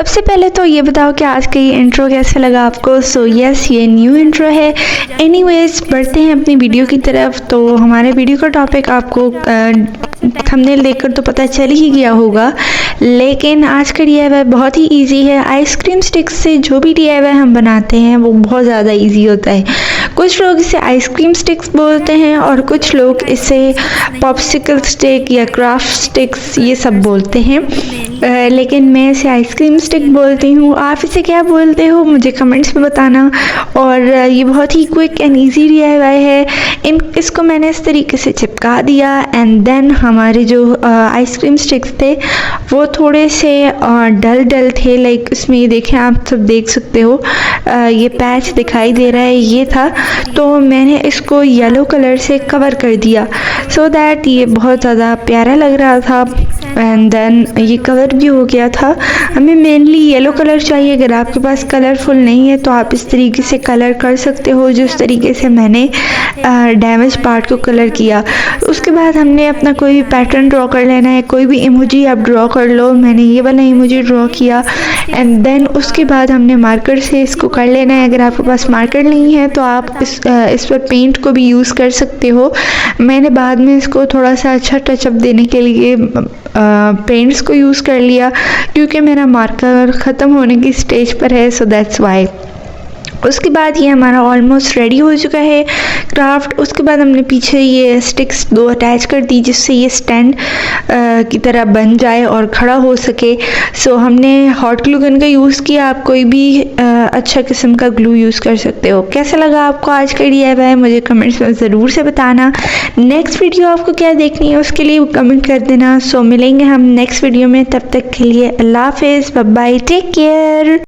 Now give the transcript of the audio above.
सबसे पहले तो ये बताओ कि आज का ये इंट्रो कैसा लगा आपको। सो यस, ये न्यू इंट्रो है। एनीवेज, बढ़ते हैं अपनी वीडियो की तरफ। तो हमारे वीडियो का टॉपिक आपको थंबनेल देखकर तो पता चल ही गया होगा, लेकिन आज का DIY बहुत ही इजी है। आइसक्रीम स्टिक्स से जो भी DIY हम बनाते हैं वो बहुत ज़्यादा इजी होता है। कुछ लोग इसे आइसक्रीम स्टिक्स बोलते हैं और कुछ लोग इसे पॉप्सिकल स्टिक या क्राफ्ट स्टिक्स ये सब बोलते हैं, लेकिन मैं इसे आइसक्रीम स्टिक बोलती हूँ। आप इसे क्या बोलते हो मुझे कमेंट्स में बताना। और ये बहुत ही क्विक एंड ईजी DIY है। इसको मैंने इस तरीके से चिपका दिया एंड देन हमारे जो आइसक्रीम स्टिक्स थे वो थोड़े से डल थे। लाइक इसमें ये देखें, आप सब देख सकते हो, ये पैच दिखाई दे रहा है, ये था। तो मैंने इसको येलो कलर से कवर कर दिया सो दैट ये बहुत ज़्यादा प्यारा लग रहा था। एंड देन ये कवर भी हो गया था। हमें मेनली येलो कलर चाहिए। अगर आपके पास कलरफुल नहीं है तो आप इस तरीके से कलर कर सकते हो, जिस तरीके से मैंने डैमेज पार्ट को कलर किया। उसके बाद हमने अपना कोई भी पैटर्न ड्रॉ कर लेना है। कोई भी इमोजी आप ड्रॉ कर लो। मैंने ये वाला इमोजी ड्रॉ किया एंड देन उसके बाद हमने मार्कर से इसको कर लेना है। अगर आपके पास मार्कर नहीं है तो आप इस पर पेंट को भी यूज़ कर सकते हो। मैंने बाद में इसको थोड़ा सा अच्छा टचअप देने के लिए पेंट्स को यूज़ कर लिया, क्योंकि मेरा मार्कर ख़त्म होने की स्टेज पर है, सो दैट्स वाई। उसके बाद ये हमारा ऑलमोस्ट रेडी हो चुका है क्राफ्ट। उसके बाद हमने पीछे ये स्टिक्स 2 अटैच कर दी, जिससे ये स्टैंड की तरह बन जाए और खड़ा हो सके। सो हमने हॉट ग्लू गन का यूज़ किया। आप कोई भी अच्छा किस्म का ग्लू यूज़ कर सकते हो। कैसा लगा आपको आज का DIY मुझे कमेंट्स में ज़रूर से बताना। नेक्स्ट वीडियो आपको क्या देखनी है उसके लिए कमेंट कर देना। सो मिलेंगे हम नेक्स्ट वीडियो में, तब तक के लिए अल्लाह हाफिज़, बाय बाय, टेक केयर।